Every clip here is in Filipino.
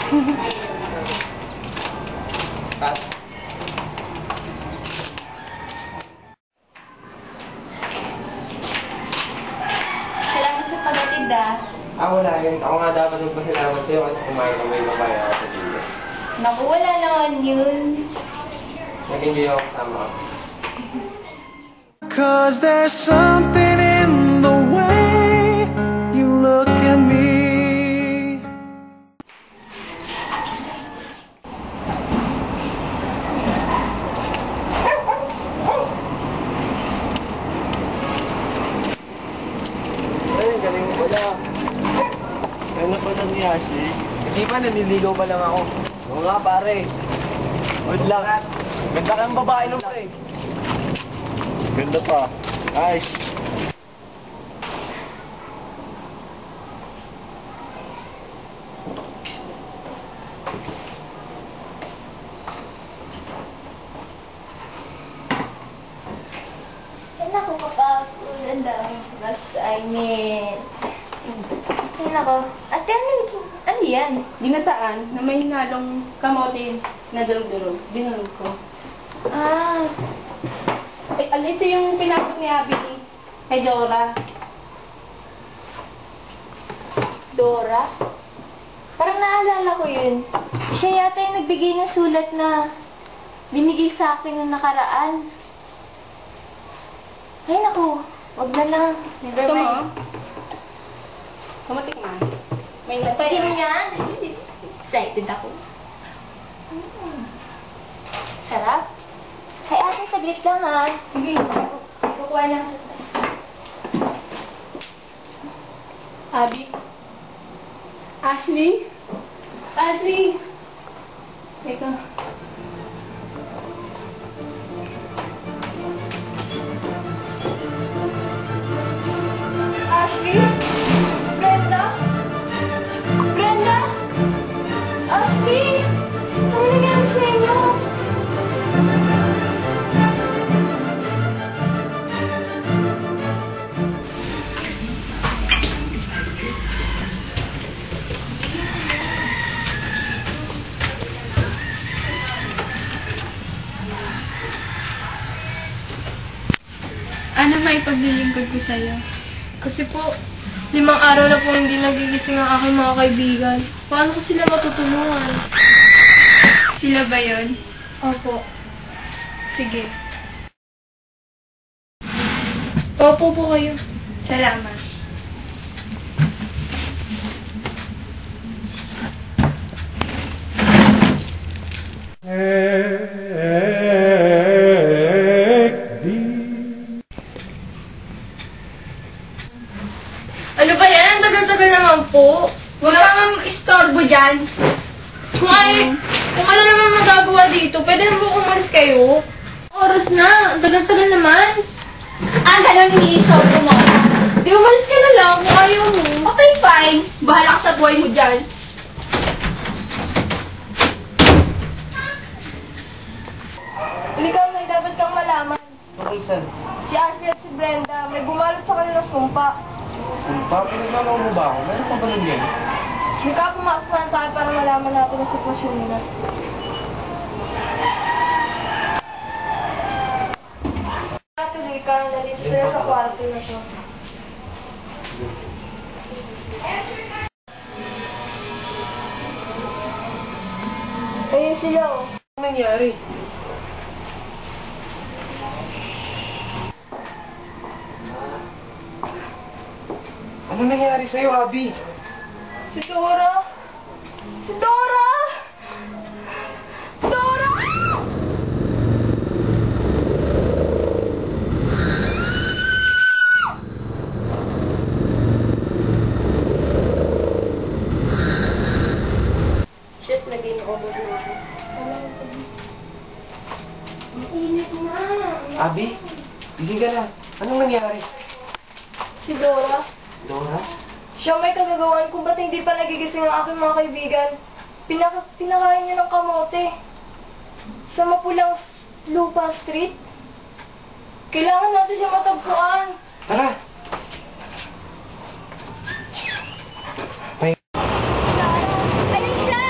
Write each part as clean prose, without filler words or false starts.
Cut. Salamat sa pag-atid ah. Wala yun. Ako nga dapat magpasalamat sa'yo kasi kumain na may mabaya ako sa dito. Naku, wala naman yun. Nag-enjoy ako kasama ka. 'Cause there's something in the way you look at me. Ay, galing mo pala. Ano pa lang ni Ashi? Hindi pa, naliligaw pa lang ako. Oo nga pare. Good luck. Ganda kang babae nung pare. Ganda pa. Nice. Ay, naku, kapagod. Ang daming assignment. Ay, naku. Ate, ano yan? Ginataan na may hinalong kamote na durog-durog. Dinurog ko. Ay, ito yung pinapot ni Abby kay Dora. Dora? Parang naalala ko yun. Siya yata yung nagbigay ng sulat na binigay sa akin nung nakaraan. Ay, naku. Wag na lang. Never Gusto mo? mind. Kumatikman. May natay. Sino yan? Excited ako. Sarap. Ay, ate, saglit lang ha. Sige, kukuha lang. Abby? Ashley? Ashley? Teka. Ashley? Brenda? Brenda? Ashley? Ano nangyari sa inyo? Ano may paglilingkod ko sa'yo? Kasi po, 5 araw na po hindi nagigising ang aking mga kaibigan. Paano ko sila matutulungan? Sila ba yun? Opo. Sige. Opo po kayo. Salamat. Ano ba yan? Ang tagal-tagal naman po. Wala kang istorbo dyan. Kung ano naman magagawa dito, pwede naman po umalis kayo. Oras na. Ang tagal-tagal naman. Ganun ini-istorbo mo. Di umalis ka na lang kung ayaw mo. Okay, fine. Bahala ka sa buhay mo dyan. Ikaw na dapat kang malaman. Okay, sir. Si Ashley at si Brenda, may bumalot sa kanilang sumpa. Pinagmamaw mo ba ako? Meron pa ba nun yan? Mika, pumasok na tayo para malaman natin ang sitwasyon nila. Tuloy ka, nalito sila sa kwarto na to. Ayun sila oh. Ano nangyari? Ano nangyari sa'yo, Abby? Si Dora! Si Dora! Dora! Shit, naging over na ako. Ang init na. Abby? Gising ka na. Anong nangyari? Si Dora? Dora? Siya may kagagawan kung ba't hindi pa nagigising ang aking mga kaibigan. Pinakain niya ng kamote. Sa mapulang Lupa Street. Kailangan natin siya matagpuan. Tara! Alin siya?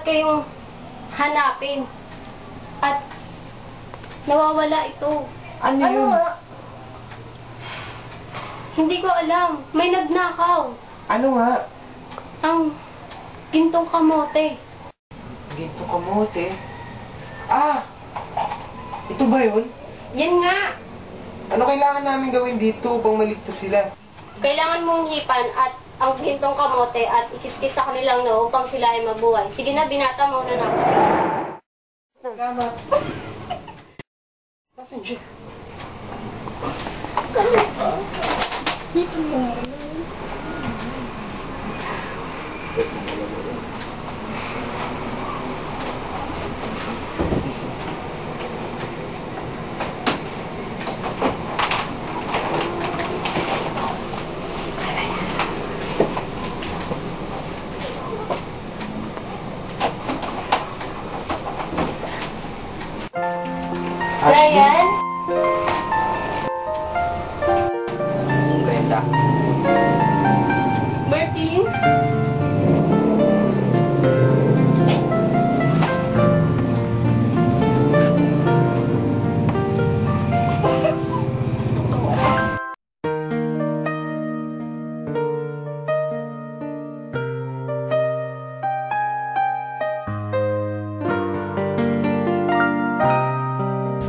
kayong hanapin. At nawawala ito. Ano yun? nga? Hindi ko alam. May nagnakaw. Ano nga? Ang gintong kamote. Ginto kamote. Ah! Ito ba yun? Yan nga. Ano kailangan namin gawin dito upang maligtas sila? Kailangan mong hipan at ang gintong kamote at ikiskis sa kanilang noo upang sila ay mabuhay. Sige na, binata muna na ako. Salamat. Pasensya. Ryan? Brenda. Martin?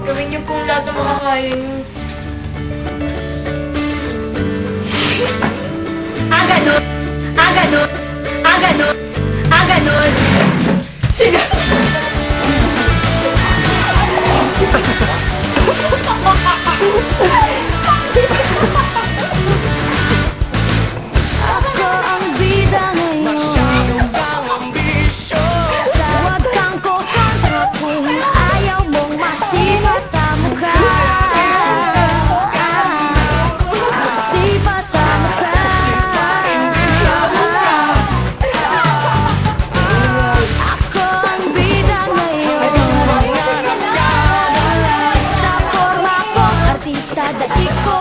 Gawin niyo pong lahat ng makakaya niyo. Ganon! Ganon! Ganon! Ganon! Ako ang bida ngayon. Huwag kang kukontra kung ayaw mong masipa sa mukha. Masipa sa mukha. Ako ang bida ngayon. Sa forma kong artista, daig ko